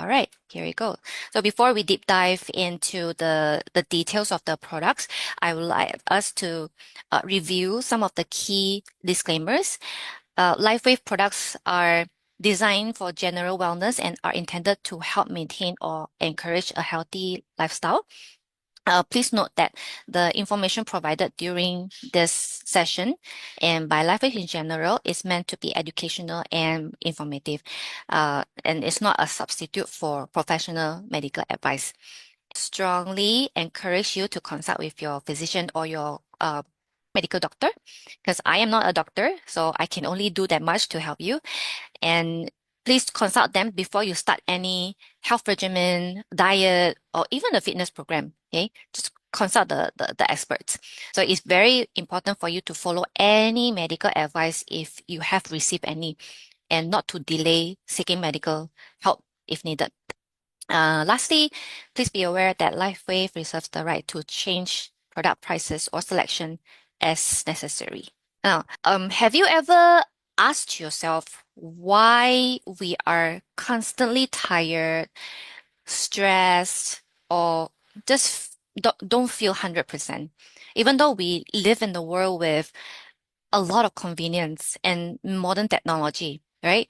All right, here we go. So before we deep dive into the details of the products, I would like us to review some of the key disclaimers. LifeWave products are designed for general wellness and are intended to help maintain or encourage a healthy lifestyle. Please note that the information provided during this session and by LifeWave in general is meant to be educational and informative, and it's not a substitute for professional medical advice. Strongly encourage you to consult with your physician or your medical doctor, because I am not a doctor, so I can only do that much to help you. And please consult them before you start any health regimen, diet, or even a fitness program. Okay, just consult the experts. So it's very important for you to follow any medical advice if you have received any, and not to delay seeking medical help if needed. Lastly, please be aware that LifeWave reserves the right to change product prices or selection as necessary. Now, have you ever asked yourself why we are constantly tired, stressed, or just don't feel 100%, even though we live in the world with a lot of convenience and modern technology, right?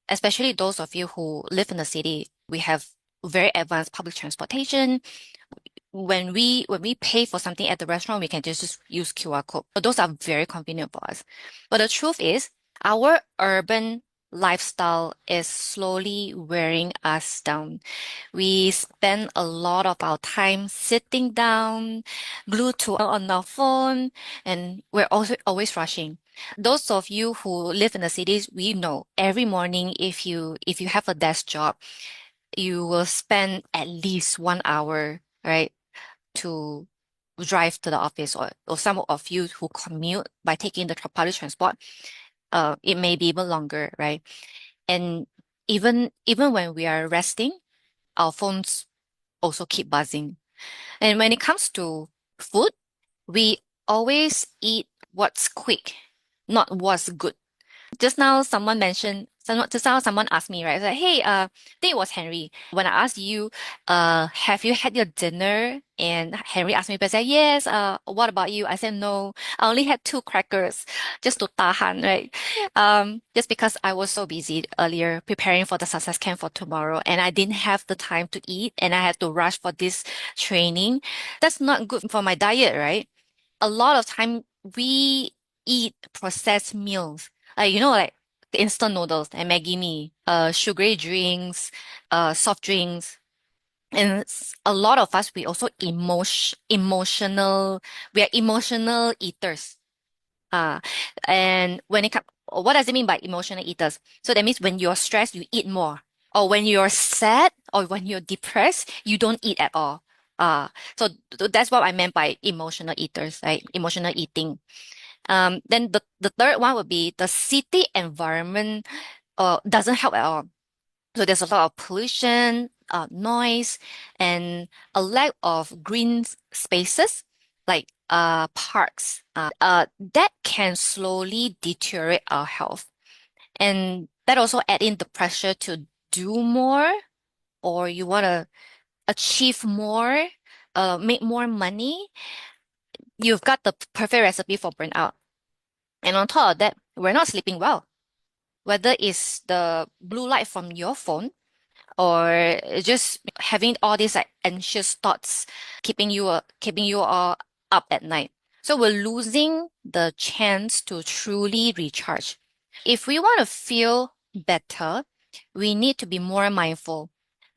Especially those of you who live in the city, we have very advanced public transportation. When we pay for something at the restaurant, we can just use QR code. So those are very convenient for us. But the truth is, our urban lifestyle is slowly wearing us down. We spend a lot of our time sitting down, glued to on our phone, and we're also always rushing. Those of you who live in the cities, we know every morning if you have a desk job, you will spend at least 1 hour, right, to drive to the office, or some of you who commute by taking the public transport, it may be even longer, right? And even when we are resting, our phones also keep buzzing. And when it comes to food, we always eat what's quick, not what's good. Just now, someone asked me, right? It's like, hey, I think it was Henry. When I asked you, have you had your dinner? And Henry asked me, but I said, yes. What about you? I said, no, I only had 2 crackers just to tahan, right? Just because I was so busy earlier preparing for the success camp for tomorrow, and I didn't have the time to eat, and I had to rush for this training. That's not good for my diet, right? A lot of time we eat processed meals, like instant noodles and Maggi mee, sugary drinks, soft drinks. And a lot of us, we also emotional, we are emotional eaters. Uh, and when it comes, what does it mean by emotional eaters? So that means when you're stressed, you eat more. Or when you're sad or when you're depressed, you don't eat at all. So that's what I meant by emotional eaters, right? Emotional eating. Then the third one would be the city environment doesn't help at all. So there's a lot of pollution, noise, and a lack of green spaces like parks. That can slowly deteriorate our health. And that also add in the pressure to do more, or you want to achieve more, make more money. You've got the perfect recipe for burnout. And on top of that, we're not sleeping well. Whether it's the blue light from your phone or just having all these like anxious thoughts keeping you all up at night. So we're losing the chance to truly recharge. If we want to feel better, we need to be more mindful.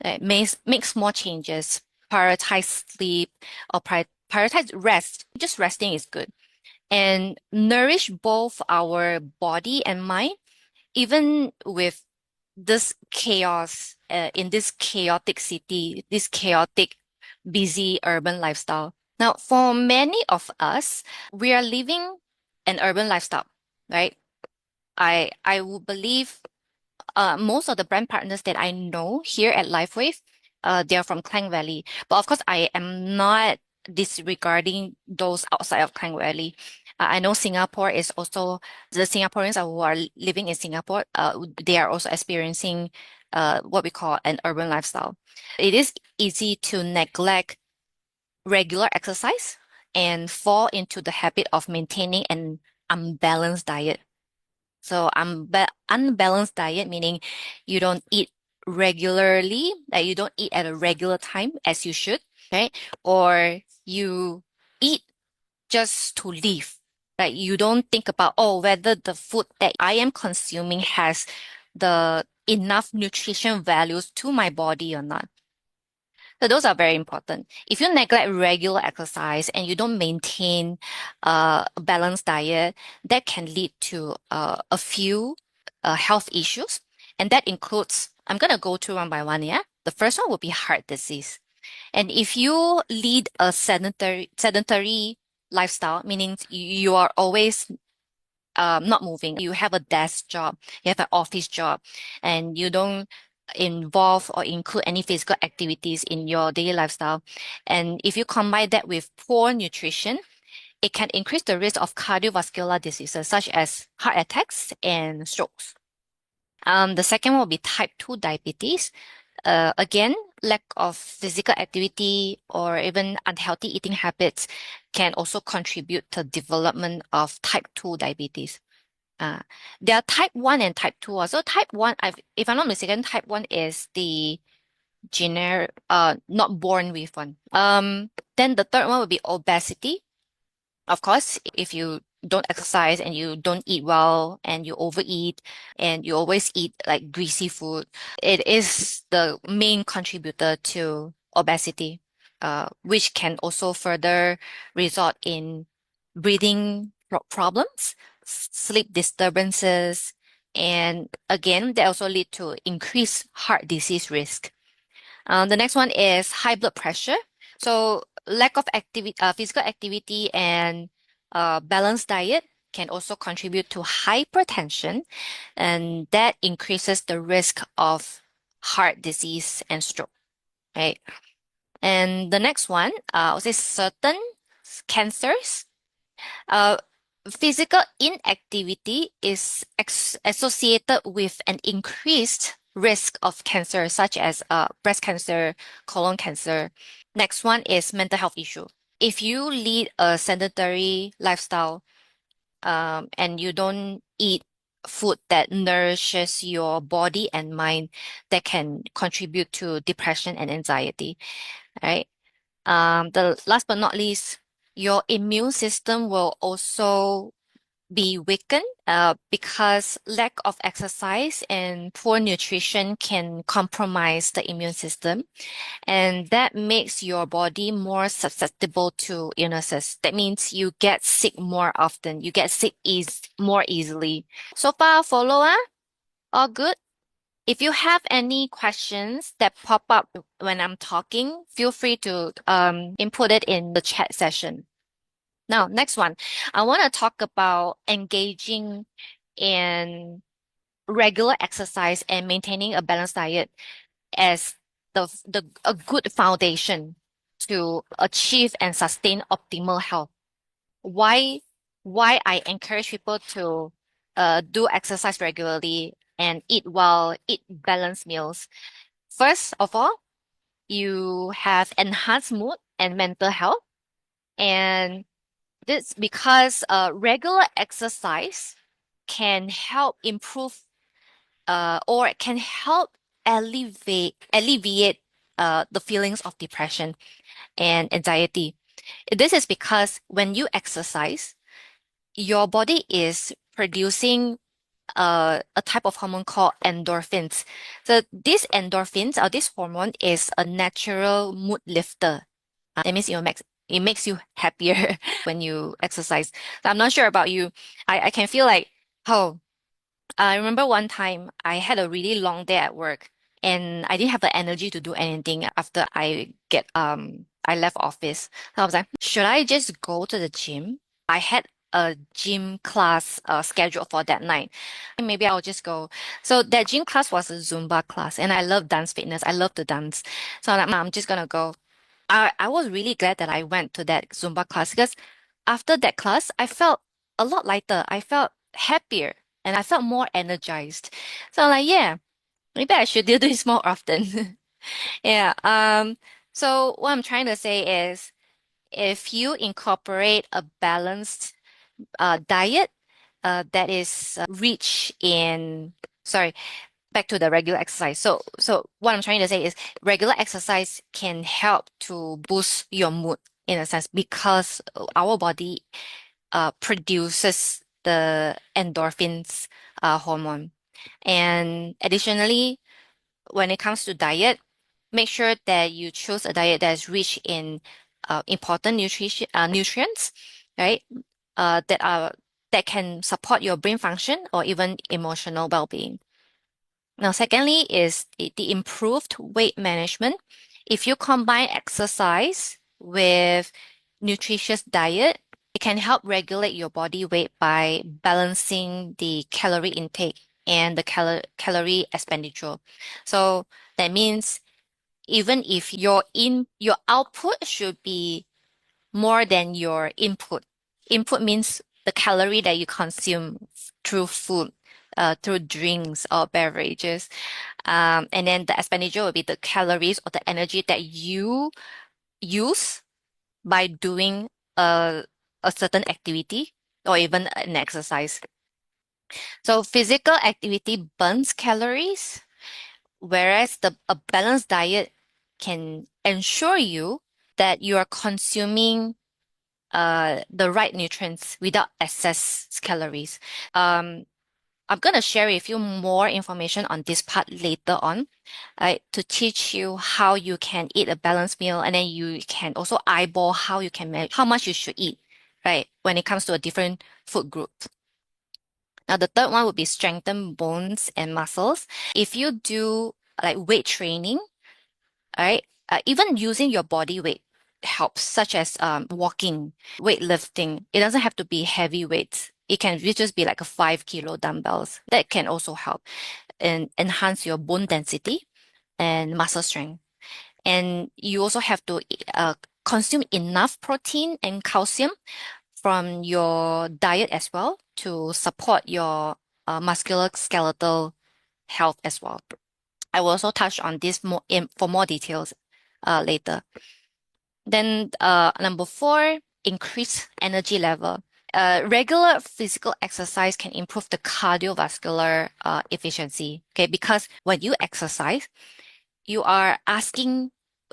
Make small changes, prioritize sleep, or prioritize rest. Just resting is good. And nourish both our body and mind, even with this chaos in this chaotic city, this chaotic, busy urban lifestyle. Now, for many of us, we are living an urban lifestyle, right? I would believe most of the brand partners that I know here at LifeWave, they're from Klang Valley. But of course, I am not disregarding those outside of Klang Valley. I know Singapore is also, the Singaporeans who are living in Singapore, they are also experiencing what we call an urban lifestyle. It is easy to neglect regular exercise and fall into the habit of maintaining an unbalanced diet. So unbalanced diet meaning you don't eat regularly, like you don't eat at a regular time as you should, right? Or you eat just to live. Right? You don't think about, oh, whether the food that I am consuming has the enough nutrition values to my body or not. So those are very important. If you neglect regular exercise and you don't maintain a balanced diet, that can lead to a few health issues. And that includes, I'm going to go through one by one, yeah? The first one would be heart disease. And if you lead a sedentary lifestyle, meaning you are always not moving, you have a desk job, you have an office job, and you don't involve or include any physical activities in your daily lifestyle. And if you combine that with poor nutrition, it can increase the risk of cardiovascular diseases such as heart attacks and strokes. The second will be type 2 diabetes. Again, lack of physical activity or even unhealthy eating habits can also contribute to development of type 2 diabetes. There are type 1 and type 2 also. Type 1, if I'm not mistaken, type 1 is the generic, not born with one. Then the third one would be obesity. Of course, if you don't exercise and you don't eat well and you overeat and you always eat like greasy food, it is the main contributor to obesity, which can also further result in breathing problems, sleep disturbances, and again, they also lead to increased heart disease risk. The next one is high blood pressure. So lack of physical activity and balanced diet can also contribute to hypertension, and that increases the risk of heart disease and stroke, right? And the next one, I'll say certain cancers. Uh, Physical inactivity is associated with an increased risk of cancer, such as breast cancer, colon cancer. Next one is mental health issue. If you lead a sedentary lifestyle, and you don't eat food that nourishes your body and mind, that can contribute to depression and anxiety, right? The last but not least, your immune system will also be weakened because lack of exercise and poor nutrition can compromise the immune system, and that makes your body more susceptible to illnesses. That means you get sick more often. You get sick more easily. So far, follower, all good? If you have any questions that pop up when I'm talking, feel free to input it in the chat session. Now, next one, I want to talk about engaging in regular exercise and maintaining a balanced diet as a good foundation to achieve and sustain optimal health. Why I encourage people to do exercise regularly and eat well, eat balanced meals. First of all, you have enhanced mood and mental health, and this because regular exercise can help improve or can help alleviate the feelings of depression and anxiety. This is because when you exercise, your body is producing a type of hormone called endorphins. So these endorphins or this hormone is a natural mood lifter. That means it makes you happier when you exercise. So I'm not sure about you. I can feel like, oh, I remember one time I had a really long day at work and I didn't have the energy to do anything after I left office. So I was like, should I just go to the gym? I had a gym class scheduled for that night. Maybe I'll just go. So that gym class was a Zumba class and I love dance fitness. I love to dance. So I'm just gonna go. I was really glad that I went to that Zumba class because after that class, I felt a lot lighter. I felt happier and I felt more energized. So I'm like, yeah, Maybe I should do this more often. Yeah. So what I'm trying to say is if you incorporate a balanced diet that is rich in, sorry, back to the regular exercise. So what I'm trying to say is regular exercise can help to boost your mood in a sense because our body produces the endorphins hormone. And additionally, when it comes to diet, make sure that you choose a diet that is rich in important nutrients, right? That are that can support your brain function or even emotional well-being. Now, secondly, is the improved weight management. If you combine exercise with nutritious diet, it can help regulate your body weight by balancing the calorie intake and the calorie expenditure. So that means even if your output should be more than your input. Input means the calorie that you consume through food, through drinks or beverages. And then the expenditure will be the calories or the energy that you use by doing a, a certain activity or even an exercise. So physical activity burns calories, whereas a balanced diet can ensure you that you are consuming the right nutrients without excess calories. Um, I'm going to share with you more information on this part later on, to teach you how you can eat a balanced meal, and then you can also eyeball how you can how much you should eat, right? When it comes to a different food group. Now, the third one would be strengthen bones and muscles. If you do like weight training, right? Even using your body weight helps, such as walking, weightlifting. It doesn't have to be heavy weights. It can just be like a 5 kilo dumbbells. That can also help and enhance your bone density and muscle strength. And you also have to consume enough protein and calcium from your diet as well to support your muscular skeletal health as well. I will also touch on this for more details later. Then number four, increase energy level. Regular physical exercise can improve the cardiovascular efficiency. Okay, because when you exercise, you are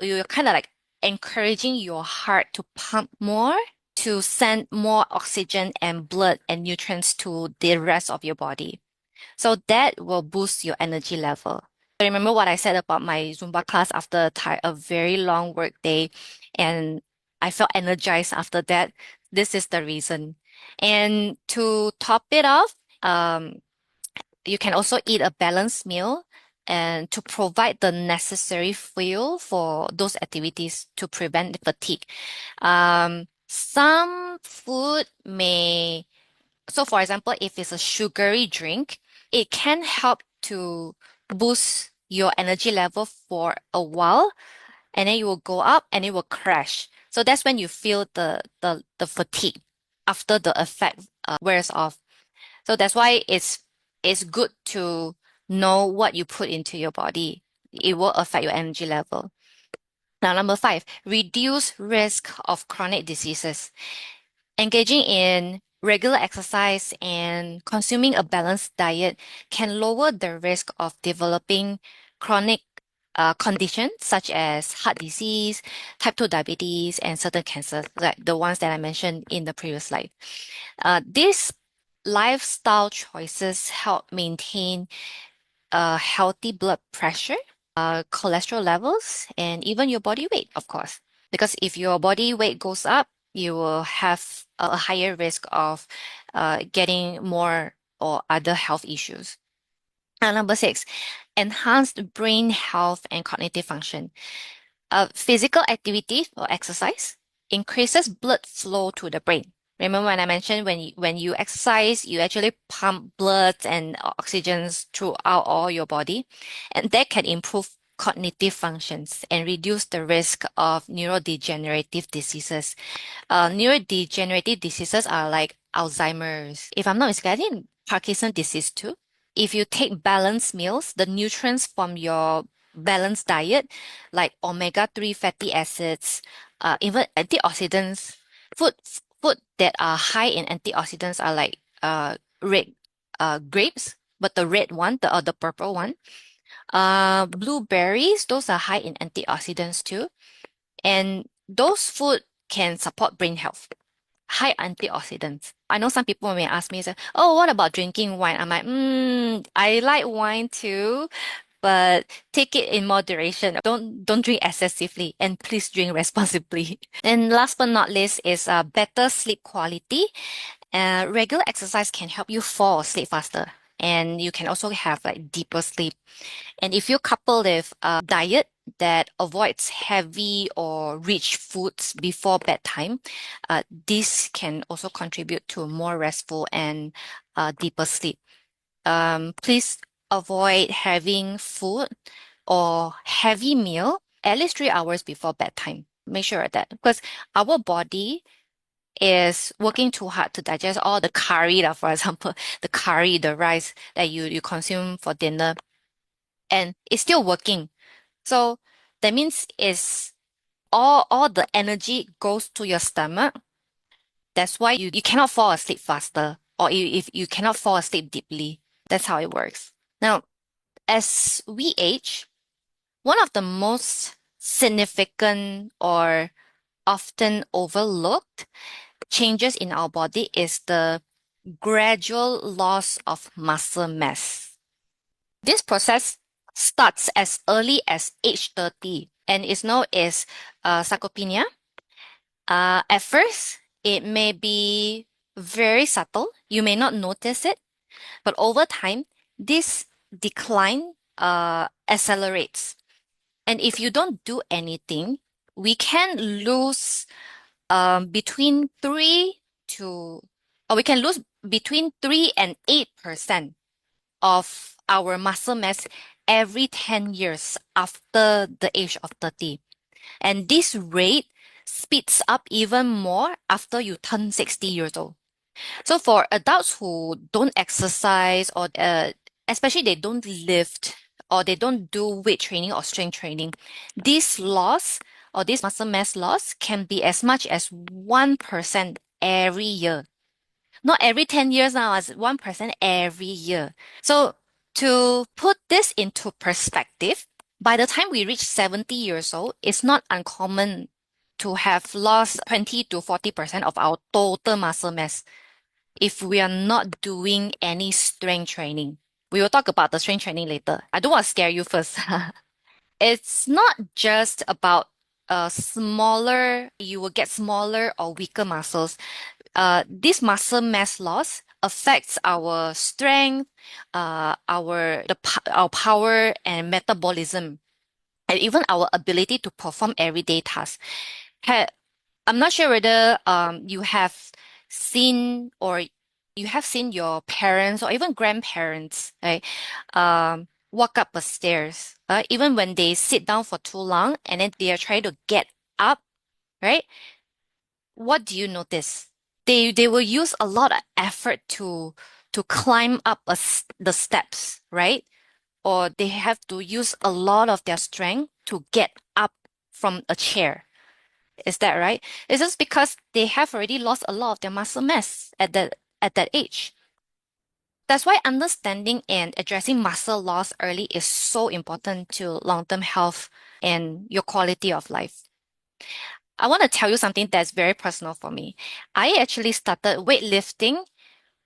you're kind of like encouraging your heart to pump more, to send more oxygen and blood and nutrients to the rest of your body. So that will boost your energy level. I remember what I said about my Zumba class after a very long work day, and I felt energized after that. This is the reason. And to top it off, you can also eat a balanced meal and to provide the necessary fuel for those activities to prevent fatigue. Some food may so for example, if it's a sugary drink, it can help to boost your energy level for a while, and then you will go up and it will crash. So that's when you feel the fatigue after the effect wears off. So that's why it's good to know what you put into your body. It will affect your energy level. Now, number five, reduce risk of chronic diseases. Engaging in regular exercise and consuming a balanced diet can lower the risk of developing chronic conditions such as heart disease, type 2 diabetes, and certain cancers, like the ones that I mentioned in the previous slide. These lifestyle choices help maintain a healthy blood pressure, cholesterol levels, and even your body weight, of course. Because if your body weight goes up, you will have a higher risk of getting more or other health issues. And number six, enhanced brain health and cognitive function. Physical activity or exercise increases blood flow to the brain. Remember when I mentioned when you exercise, you actually pump blood and oxygens throughout all your body, and that can improve cognitive functions and reduce the risk of neurodegenerative diseases. Neurodegenerative diseases are like Alzheimer's. If I'm not mistaken, I think Parkinson's disease too. if you take balanced meals, the nutrients from your balanced diet, like omega-3 fatty acids, even antioxidants, food food that are high in antioxidants are like red grapes, but the red one, the purple one. Blueberries, those are high in antioxidants too. And those food can support brain health. High antioxidants. I know some people may ask me, say, "Oh, what about drinking wine?" I'm like, I like wine too, but take it in moderation. Don't drink excessively, and please drink responsibly. And last but not least is better sleep quality. Regular exercise can help you fall asleep faster, and you can also have like deeper sleep. And if you couple with a diet that avoids heavy or rich foods before bedtime, this can also contribute to more restful and deeper sleep. Please avoid having food or heavy meal at least 3 hours before bedtime. Make sure of that because our body is working too hard to digest all the curry, for example, the curry, the rice that you consume for dinner, and it's still working. So that means it's all the energy goes to your stomach. That's why you cannot fall asleep faster, or if you cannot fall asleep deeply. That's how it works. Now, as we age, one of the most significant or often overlooked changes in our body is the gradual loss of muscle mass. This process starts as early as age 30 and is known as sarcopenia. At first, it may be very subtle. You may not notice it, but over time, this decline accelerates. And if you don't do anything, we can lose between 3 to, or we can lose between 3 and 8% of our muscle mass every 10 years after the age of 30. And this rate speeds up even more after you turn 60 years old. So for adults who don't exercise or especially they don't lift or they don't do weight training or strength training, this loss or this muscle mass loss can be as much as 1% every year. Not every 10 years now, as 1% every year. So to put this into perspective, by the time we reach 70 years old, it's not uncommon to have lost 20 to 40% of our total muscle mass if we are not doing any strength training. We will talk about the strength training later. I don't want to scare you first. It's not just about you will get smaller or weaker muscles. This muscle mass loss affects our strength, our power and metabolism, and even our ability to perform everyday tasks. I'm not sure whether you have seen or you have seen your parents or even grandparents, right? Walk up the stairs, even when they sit down for too long and then they are trying to get up, right? What do you notice? They will use a lot of effort to climb up the steps, right? Or they have to use a lot of their strength to get up from a chair. Is that right? It's just because they have already lost a lot of their muscle mass at that age. That's why understanding and addressing muscle loss early is so important to long-term health and your quality of life. I want to tell you something that's very personal for me. I actually started weightlifting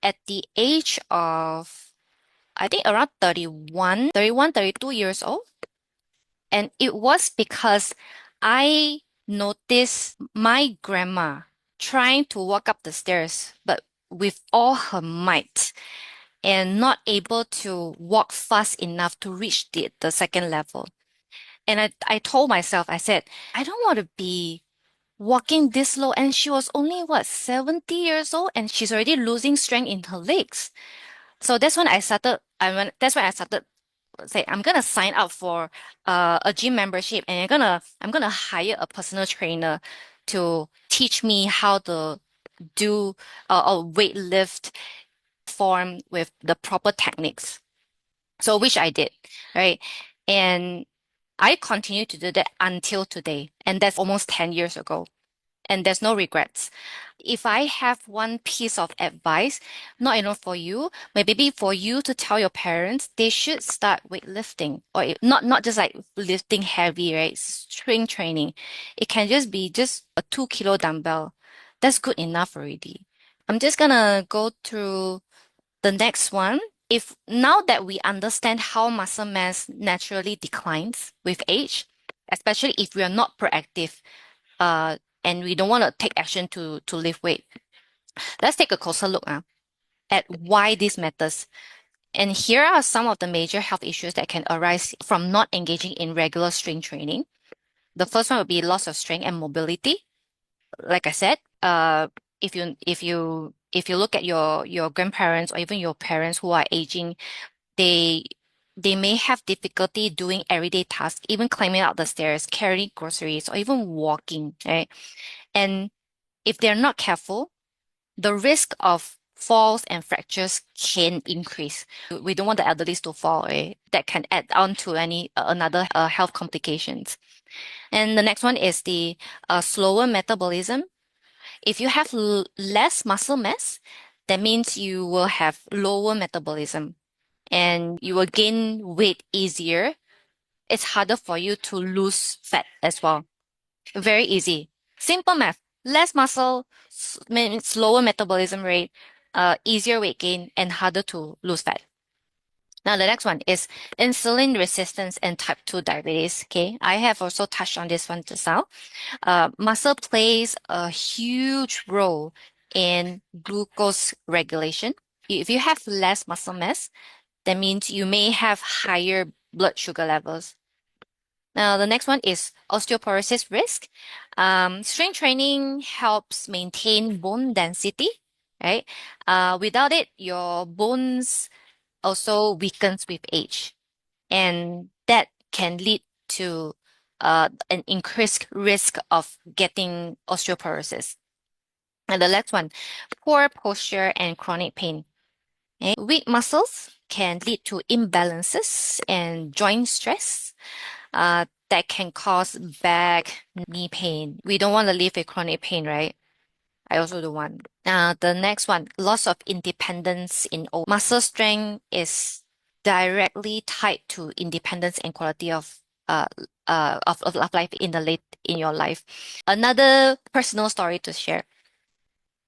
at the age of, I think around 32 years old. And it was because I noticed my grandma trying to walk up the stairs, but with all her might and not able to walk fast enough to reach the second level. And I told myself, I said, I don't want to be walking this slow. And she was only, 70 years old, and she's already losing strength in her legs. So that's when that's when I started say I'm gonna sign up for a gym membership, and I'm gonna hire a personal trainer to teach me how to do a weight lift form with the proper techniques. So which I did, right? And I continue to do that until today. And that's almost 10 years ago. And there's no regrets. If I have one piece of advice, not enough for you, maybe for you to tell your parents, they should start weightlifting or not just like lifting heavy, right? Strength training. It can just be just a 2 kilo dumbbell. That's good enough already. I'm just gonna go through the next one. If now that we understand how muscle mass naturally declines with age, especially if we are not proactive, uh, and we don't want to take action to lift weight, let's take a closer look at why this matters. And here are some of the major health issues that can arise from not engaging in regular strength training. The first one would be loss of strength and mobility. Like I said, if you look at your grandparents or even your parents who are aging, they they may have difficulty doing everyday tasks, even climbing out the stairs, carrying groceries, or even walking, right? And if they're not careful, the risk of falls and fractures can increase. We don't want the elderly to fall, right? That can add on to any another health complications. And the next one is the slower metabolism. If you have less muscle mass, that means you will have lower metabolism and you will gain weight easier. It's harder for you to lose fat as well. Very easy. Simple math. Less muscle means lower metabolism rate, easier weight gain, and harder to lose fat. Now, the next one is insulin resistance and type 2 diabetes. Okay, I have also touched on this one just now. Muscle plays a huge role in glucose regulation. If you have less muscle mass, that means you may have higher blood sugar levels. Now, the next one is osteoporosis risk. Strength training helps maintain bone density, right? Without it, your bones also weakens with age, and that can lead to an increased risk of getting osteoporosis. And the last one, poor posture and chronic pain. Okay? Weak muscles can lead to imbalances and joint stress that can cause back, knee pain. We don't want to live with chronic pain, right? I also don't want. The next one, loss of independence in old. Muscle strength is directly tied to independence and quality of life in your life. Another personal story to share.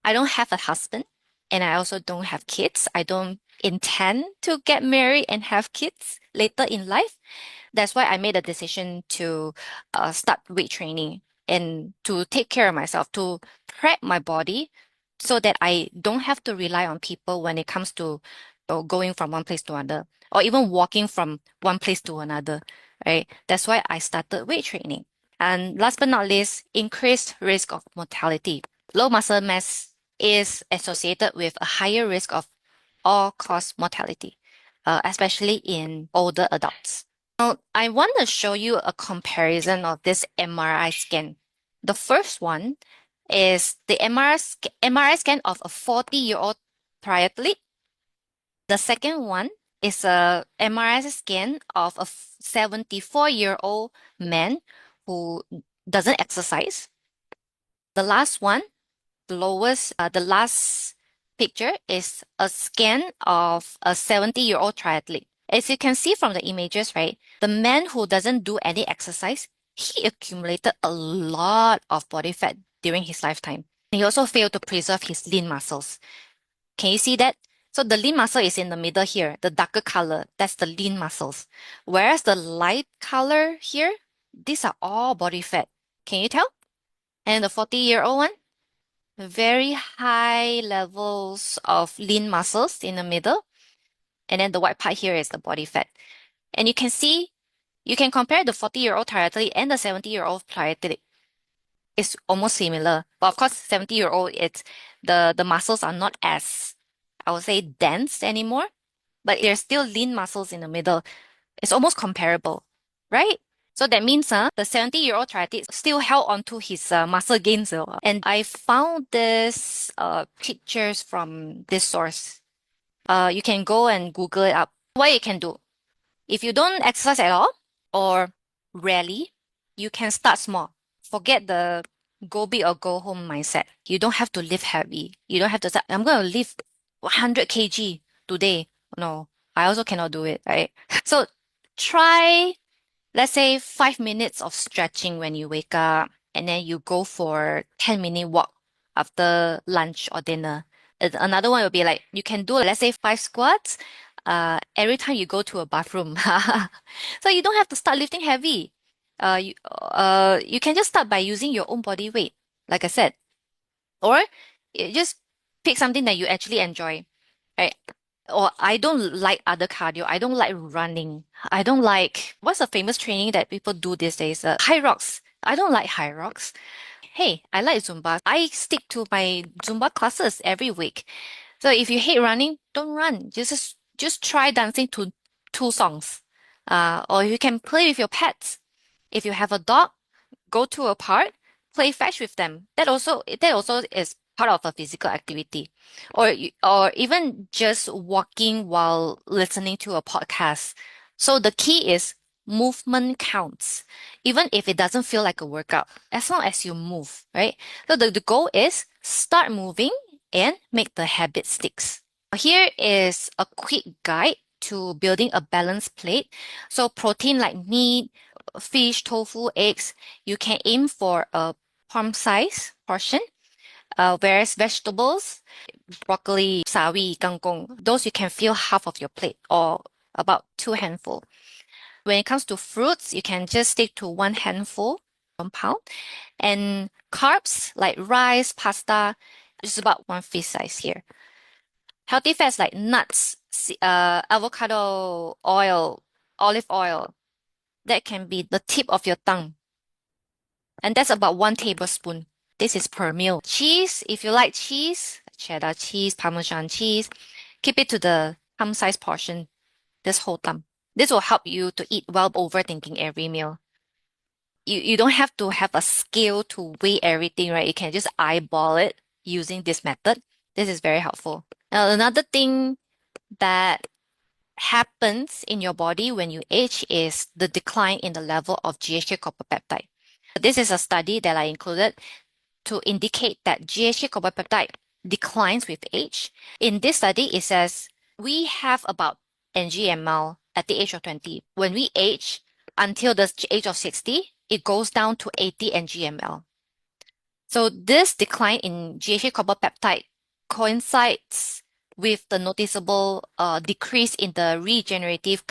I don't have a husband and I also don't have kids. I don't intend to get married and have kids later in life. That's why I made a decision to start weight training and to take care of myself, to prep my body so that I don't have to rely on people when it comes to going from one place to another or even walking from one place to another, right? That's why I started weight training. And last but not least, increased risk of mortality. Low muscle mass is associated with a higher risk of all-cause mortality, especially in older adults. Now, I want to show you a comparison of this MRI scan. The first one is the MRI scan of a 40-year-old triathlete. The second one is a MRI scan of a 74-year-old man who doesn't exercise. The last one, the last picture is a scan of a 70-year-old triathlete. As you can see from the images, right, the man who doesn't do any exercise, he accumulated a lot of body fat during his lifetime. He also failed to preserve his lean muscles. Can you see that? So the lean muscle is in the middle here, the darker color, that's the lean muscles. Whereas the light color here, these are all body fat. Can you tell? And the 40-year-old one, very high levels of lean muscles in the middle. And then the white part here is the body fat. And you can see, you can compare the 40-year-old triathlete and the 70-year-old triathlete. It's almost similar. But of course, 70-year-old, it's the muscles are not as, I would say, dense anymore. But there's still lean muscles in the middle. It's almost comparable, right? So that means the 70-year-old triathlete still held on to his muscle gains. And I found this pictures from this source. You can go and Google it up. What you can do, If you don't exercise at all or rarely, you can start small. Forget the go big or go home mindset. You don't have to lift heavy. You don't have to say, I'm going to lift 100 kg today. No, I also cannot do it, right? So try, let's say, 5 minutes of stretching when you wake up, and then you go for 10-minute walk after lunch or dinner. Another one would be like you can do, let's say, 5 squats every time you go to a bathroom. So you don't have to start lifting heavy. You can just start by using your own body weight, like I said, or just pick something that you actually enjoy, right? Or I don't like other cardio. I don't like running. I don't like, what's the famous training that people do these days? High rocks. I don't like high rocks. Hey, I like Zumba. I stick to my Zumba classes every week. So if you hate running, don't run. Just try dancing to 2 songs. Or you can play with your pets. If you have a dog, go to a park, play fetch with them. That also is part of a physical activity. Or even just walking while listening to a podcast. So the key is movement counts, even if it doesn't feel like a workout, as long as you move, right? So the goal is start moving and make the habit sticks. Here is a quick guide to building a balanced plate. So protein like meat, fish, tofu, eggs, you can aim for a palm size portion. Whereas vegetables, broccoli, sawi, kangkong, those you can fill half of your plate or about 2 handful. When it comes to fruits, you can just stick to 1 handful, 1 pound. And carbs like rice, pasta, is about 1 fish size here. Healthy fats like nuts, avocado oil, olive oil, that can be the tip of your tongue. And that's about 1 tablespoon. This is per meal. Cheese, if you like cheese, cheddar cheese, Parmesan cheese, keep it to the thumb size portion, this whole thumb. This will help you to eat well overthinking every meal. You don't have to have a scale to weigh everything, right? You can just eyeball it using this method. This is very helpful. Now, another thing that happens in your body when you age is the decline in the level of GHK copper peptide. This is a study that I included to indicate that GHK copper peptide declines with age. In this study, it says we have about ng/ml at the age of 20. When we age until the age of 60, it goes down to 80 ng/ml. So this decline in GHK copper peptide coincides with the noticeable decrease in the regenerative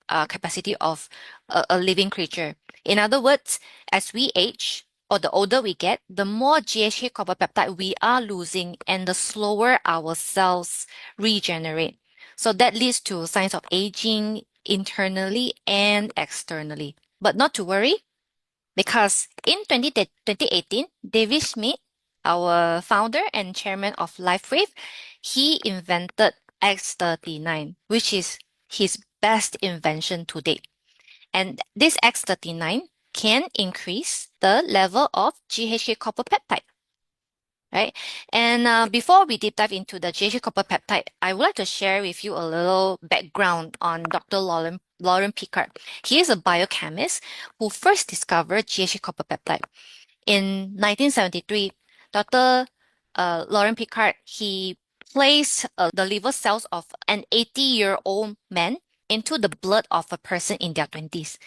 capacity of a living creature. In other words, as we age, or the older we get, the more GHK copper peptide we are losing and the slower our cells regenerate. So that leads to signs of aging internally and externally. But not to worry, because in 2018, David Smith, our founder and chairman of LifeWave, he invented X39, which is his best invention to date. And this X39 can increase the level of GHK copper peptide, right? And before we deep dive into the GHK copper peptide, I would like to share with you a little background on Dr. Laurent Picard. He is a biochemist who first discovered GHK copper peptide. In 1973, Dr. Laurent Picard, he placed the liver cells of an 80-year-old man into the blood of a person in their 20s.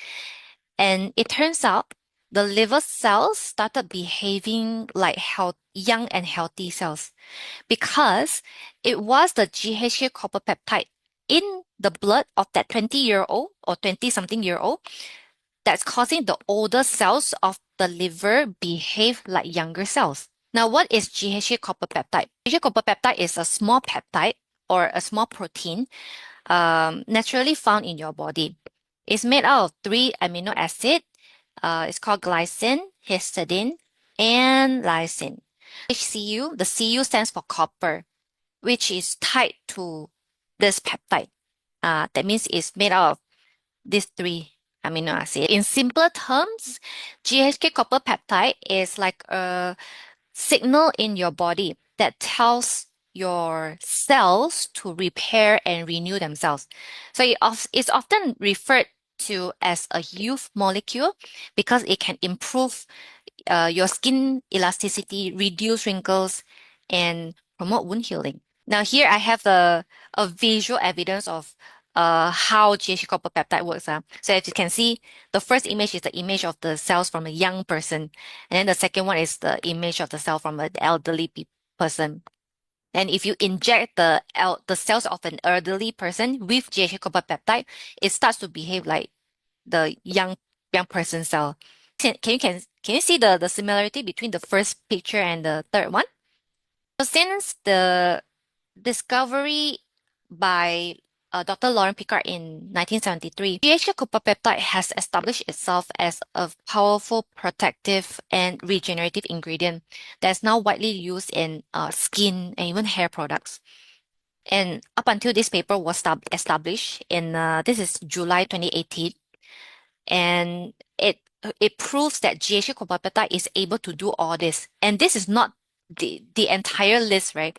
And it turns out the liver cells started behaving like young and healthy cells because it was the GHK copper peptide in the blood of that 20-year-old or 20-something-year-old that's causing the older cells of the liver behave like younger cells. Now, what is GHK copper peptide? GHK copper peptide is a small peptide or a small protein naturally found in your body. It's made out of 3 amino acids. It's called glycine, histidine, and lysine. HCU, the Cu stands for copper, which is tied to this peptide. That means it's made out of these 3 amino acids. In simpler terms, GHK copper peptide is like a signal in your body that tells your cells to repair and renew themselves. So it's often referred to as a youth molecule because it can improve your skin elasticity, reduce wrinkles, and promote wound healing. Now here I have a visual evidence of how GH copper peptide works. So as you can see, the first image is the image of the cells from a young person, and then the second one is the image of the cell from an elderly person. And if you inject the cells of an elderly person with GH copper peptide, it starts to behave like the young person cell. Can you see the similarity between the first picture and the third one? So since the discovery by Dr. Lauren Picard in 1973, GH copper peptide has established itself as a powerful protective and regenerative ingredient that's now widely used in skin and even hair products. And up until this paper was established in this is July 2018, and it proves that GH copper peptide is able to do all this. And this is not the entire list, right?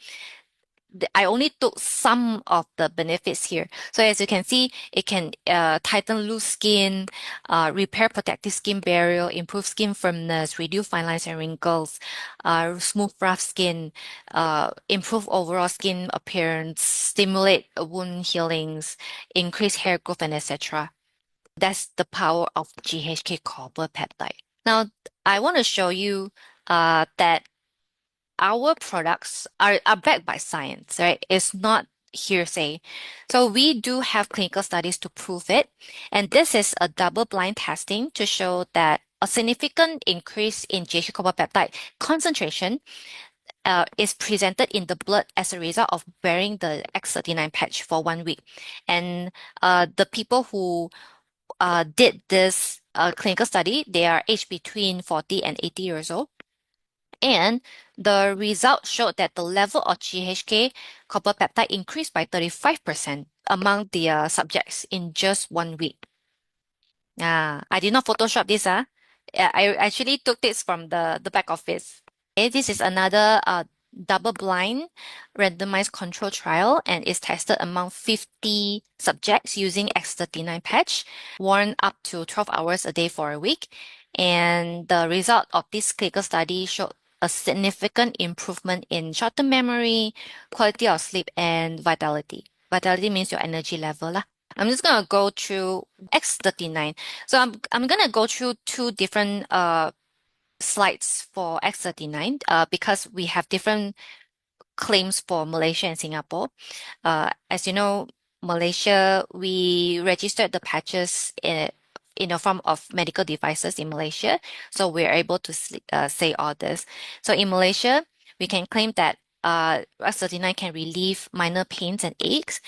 I only took some of the benefits here. So as you can see, it can tighten loose skin, repair protective skin barrier, improve skin firmness, reduce fine lines and wrinkles, smooth rough skin, improve overall skin appearance, stimulate wound healings, increase hair growth, and etc. That's the power of GHK copper peptide. Now, I want to show you that our products are backed by science, right? It's not hearsay. So we do have clinical studies to prove it. And this is a double-blind testing to show that a significant increase in GH copper peptide concentration is presented in the blood as a result of wearing the X39 patch for 1 week. And the people who did this clinical study, they are aged between 40 and 80 years old. And the result showed that the level of GHK copper peptide increased by 35% among the subjects in just 1 week. I did not Photoshop this. I actually took this from the back office. Okay, this is another double-blind randomized control trial and is tested among 50 subjects using X39 patch, worn up to 12 hours a day for a week. And the result of this clinical study showed a significant improvement in short-term memory, quality of sleep, and vitality. Vitality means your energy level lah. I'm just gonna go through X39. So I'm gonna go through two different slides for X39 because we have different claims for Malaysia and Singapore. As you know, Malaysia, we registered the patches in the form of medical devices in Malaysia. So we're able to say all this. So in Malaysia, we can claim that X39 can relieve minor pains and aches.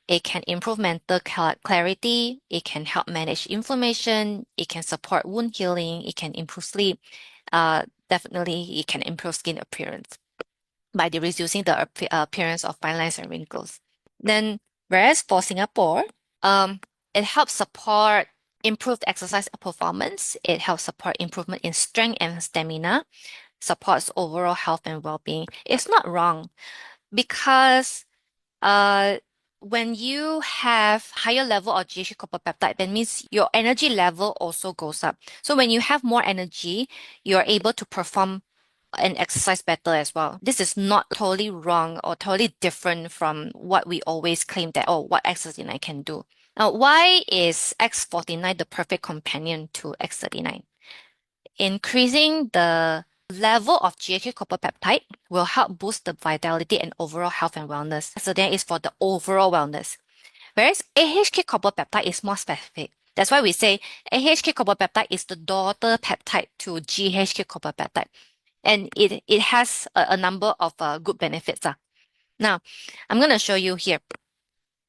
It can improve mental clarity. It can help manage inflammation. It can support wound healing. It can improve sleep. Definitely, it can improve skin appearance by reducing the appearance of fine lines and wrinkles. Then, whereas for Singapore, it helps support improved exercise performance. It helps support improvement in strength and stamina, supports overall health and well-being. It's not wrong because when you have higher level of GH copper peptide, that means your energy level also goes up. So when you have more energy, you're able to perform and exercise better as well. This is not totally wrong or totally different from what we always claim that, oh, what X39 can do. Now, why is X49 the perfect companion to X39? Increasing the level of GH copper peptide will help boost the vitality and overall health and wellness. So that is for the overall wellness. Whereas AHK copper peptide is more specific. That's why we say AHK copper peptide is the daughter peptide to GHK copper peptide. And it has a number of good benefits. Now, I'm going to show you here.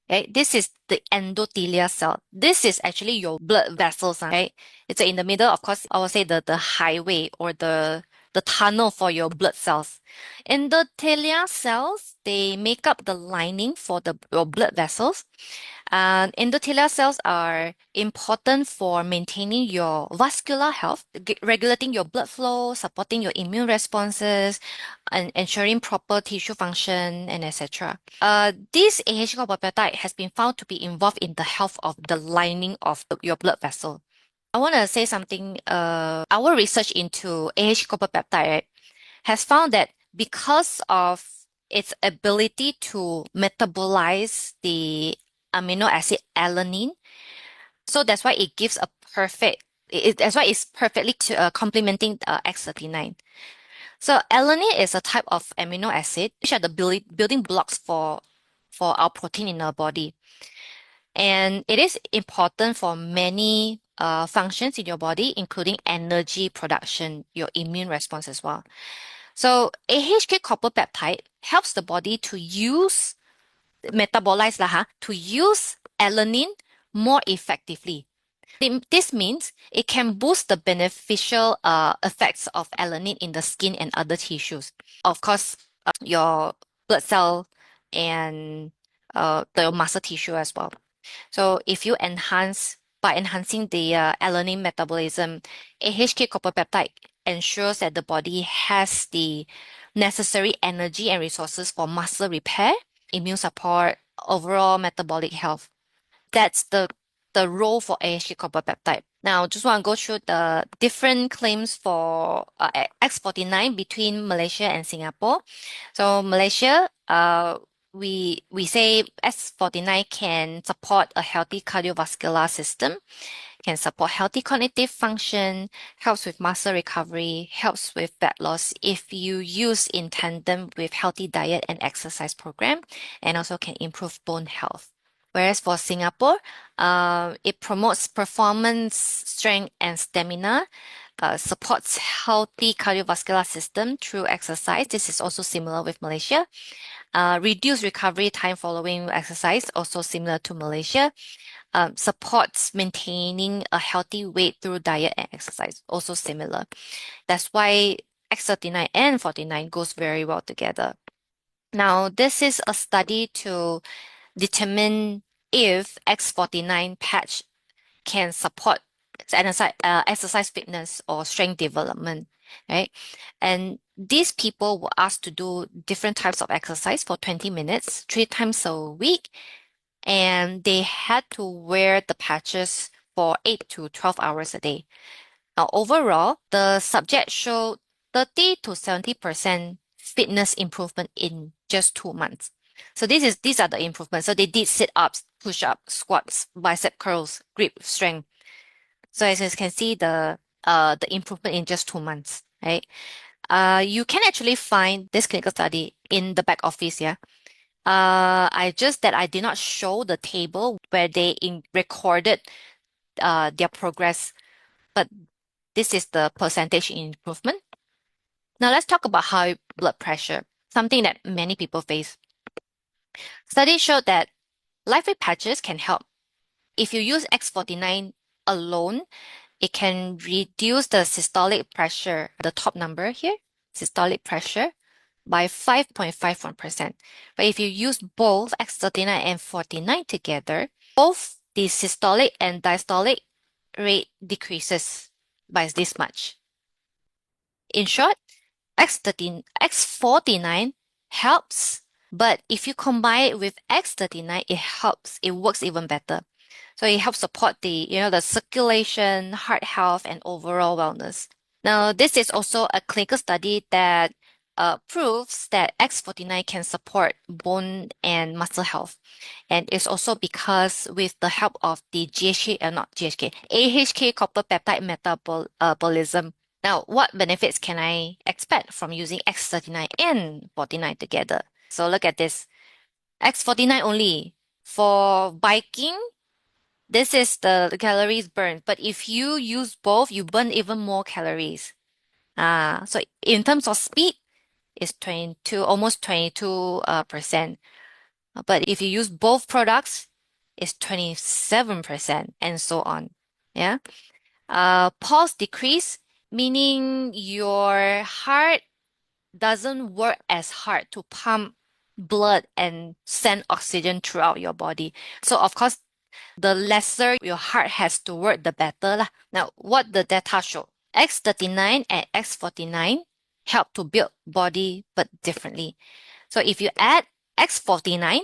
Okay, this is the endothelial cell. This is actually your blood vessels, right? It's in the middle, of course, I will say the highway or the the tunnel for your blood cells. Endothelial cells, they make up the lining for your blood vessels. Endothelial cells are important for maintaining your vascular health, regulating your blood flow, supporting your immune responses, and ensuring proper tissue function, and etc. This AHK copper peptide has been found to be involved in the health of the lining of your blood vessel. I want to say something. Our research into AHK copper peptide, right, has found that because of its ability to metabolize the amino acid alanine, so that's why it gives a that's why it's perfectly complementing X39. So alanine is a type of amino acid which are the building blocks for our protein in our body. And it is important for many functions in your body, including energy production, your immune response as well. So AHK copper peptide helps the body to metabolize to use alanine more effectively. This means it can boost the beneficial effects of alanine in the skin and other tissues. Of course, your blood cell and the muscle tissue as well. So if you by enhancing the alanine metabolism, AHK copper peptide ensures that the body has the necessary energy and resources for muscle repair, immune support, overall metabolic health. That's the role for AHK copper peptide. Now, just want to go through the different claims for X49 between Malaysia and Singapore. So Malaysia, we say X49 can support a healthy cardiovascular system, can support healthy cognitive function, helps with muscle recovery, helps with fat loss if you use in tandem with healthy diet and exercise program, and also can improve bone health. Whereas for Singapore, it promotes performance, strength, and stamina, supports healthy cardiovascular system through exercise. This is also similar with Malaysia. Reduce recovery time following exercise, also similar to Malaysia. Supports maintaining a healthy weight through diet and exercise, also similar. That's why X39 and 49 goes very well together. Now, this is a study to determine if X49 patch can support exercise fitness or strength development, right? And these people were asked to do different types of exercise for 20 minutes, 3 times a week, and they had to wear the patches for 8 to 12 hours a day. Now, overall, the subject showed 30 to 70% fitness improvement in just 2 months. So these are the improvements. So they did sit-ups, push-ups, squats, bicep curls, grip strength. So as you can see, the improvement in just 2 months, right? You can actually find this clinical study in the back office, yeah. I did not show the table where they recorded their progress, but this is the percentage improvement. Now let's talk about high blood pressure, something that many people face. Studies showed that LifeWave patches can help. If you use X49 alone, it can reduce the systolic pressure, the top number here, systolic pressure, by 5.51%. But if you use both X39 and 49 together, both the systolic and diastolic rate decreases by this much. In short, X49 helps, but if you combine it with X39, it works even better. So it helps support the circulation, heart health, and overall wellness. Now, this is also a clinical study that proves that X49 can support bone and muscle health. And it's also because with the help of the AHK copper peptide metabolism. Now, what benefits can I expect from using X39 and 49 together? So look at this. X49 only. For biking, this is the calories burned. But if you use both, you burn even more calories. So in terms of speed, it's almost 22%. But if you use both products, it's 27% and so on. Yeah. Pulse decrease meaning your heart doesn't work as hard to pump blood and send oxygen throughout your body. So of course, the lesser your heart has to work, the better lah. Now, what the data show? X39 and X49 help to build body but differently. So if you add X49,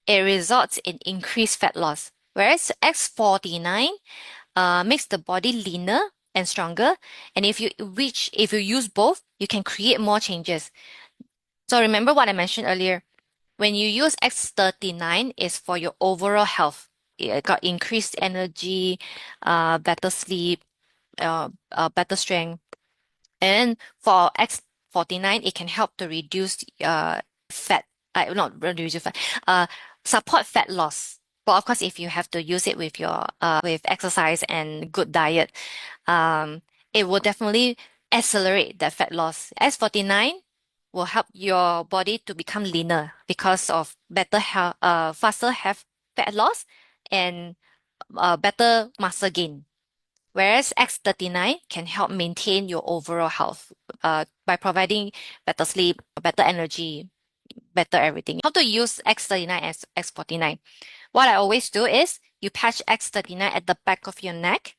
it results in increased fat loss, whereas X49 makes the body leaner and stronger. And if you use both, you can create more changes. So remember what I mentioned earlier. When you use X39 is for your overall health. It got increased energy, better sleep, better strength. And for X49, it can help to reduce fat, not reduce fat, support fat loss. But of course, if you have to use it with your with exercise and good diet, it will definitely accelerate that fat loss. X49 will help your body to become leaner because of better health, faster fat loss and better muscle gain. Whereas X39 can help maintain your overall health by providing better sleep, better energy, better everything. How to use X39 and X49? What I always do is you patch X39 at the back of your neck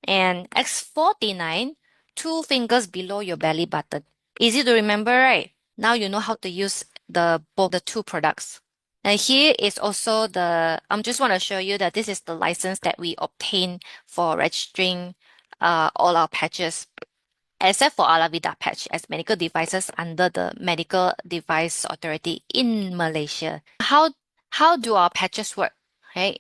and X49 two fingers below your belly button. Easy to remember, right? Now you know how to use both the two products. And here is also I just want to show you that this is the license that we obtain for registering all our patches, except for Alavida patch as medical devices under the Medical Device Authority in Malaysia. How do our patches work, right?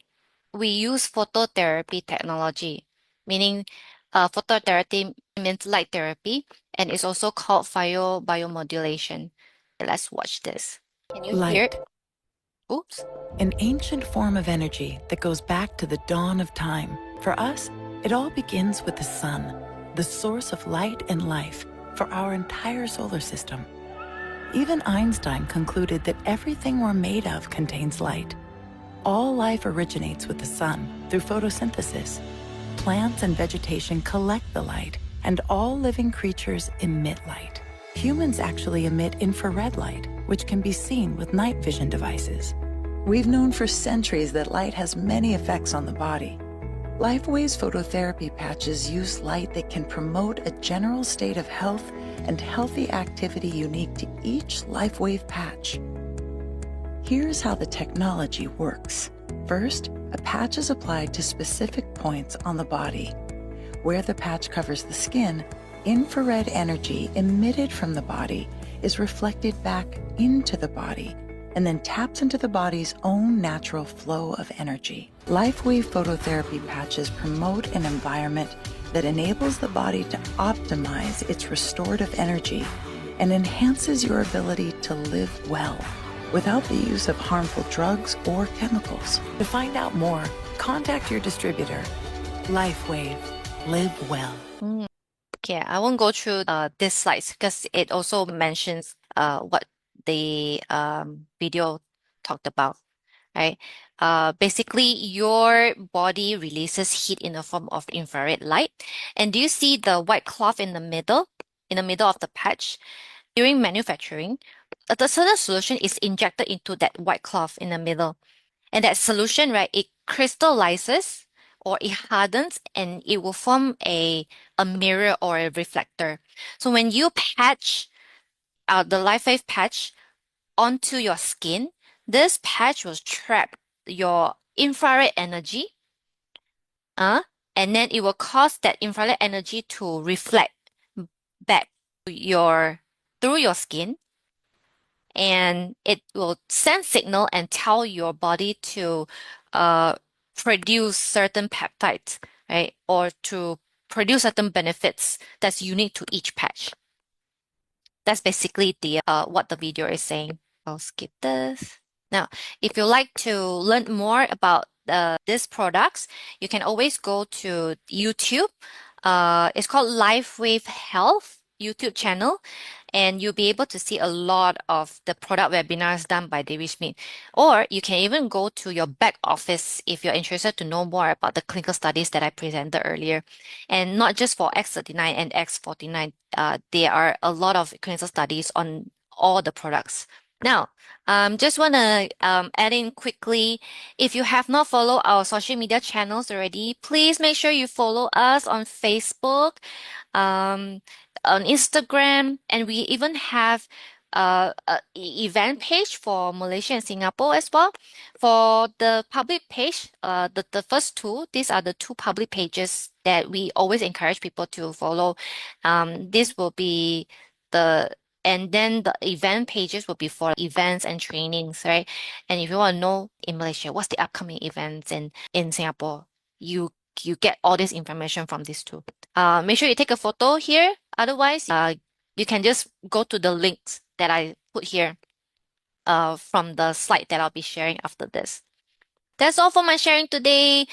We use phototherapy technology, meaning phototherapy means light therapy, and it's also called biomodulation. Let's watch this. Can you hear it? Light. Oops. An ancient form of energy that goes back to the dawn of time. For us, it all begins with the sun, the source of light and life for our entire solar system. Even Einstein concluded that everything we're made of contains light. All life originates with the sun through photosynthesis. Plants and vegetation collect the light, and all living creatures emit light. Humans actually emit infrared light, which can be seen with night vision devices. We've known for centuries that light has many effects on the body. LifeWave's phototherapy patches use light that can promote a general state of health and healthy activity unique to each LifeWave patch. Here's how the technology works. First, a patch is applied to specific points on the body. Where the patch covers the skin, infrared energy emitted from the body is reflected back into the body and then taps into the body's own natural flow of energy. LifeWave phototherapy patches promote an environment that enables the body to optimize its restorative energy and enhances your ability to live well without the use of harmful drugs or chemicals. To find out more, contact your distributor. LifeWave. Live well. Okay, I won't go through this slides because it also mentions what the video talked about, right? Basically, your body releases heat in the form of infrared light. And do you see the white cloth in the middle of the patch? During manufacturing, the certain solution is injected into that white cloth in the middle. And that solution, right, it crystallizes or it hardens and it will form a mirror or a reflector. So when you patch the LifeWave patch onto your skin, this patch will trap your infrared energy, and then it will cause that infrared energy to reflect back through your skin, and it will send signal and tell your body to produce certain peptides, right? Or to produce certain benefits that's unique to each patch. That's basically what the video is saying. I'll skip this. Now, if you like to learn more about these products, you can always go to YouTube. It's called LifeWave Health YouTube channel. and you'll be able to see a lot of the product webinars done by David Schmidt. Or you can even go to your back office if you're interested to know more about the clinical studies that I presented earlier. And not just for X39 and X49, there are a lot of clinical studies on all the products. Now, just want to add in quickly, if you have not followed our social media channels already, please make sure you follow us on Facebook, on Instagram, and we even have a event page for Malaysia and Singapore as well. For the public page, the first two, these are the two public pages that we always encourage people to follow. This will be and then the event pages will be for events and trainings, right? And if you want to know in Malaysia, what's the upcoming events in Singapore, you get all this information from these two. Make sure you take a photo here. Otherwise, you can just go to the links that I put here from the slide that I'll be sharing after this. That's all for my sharing today.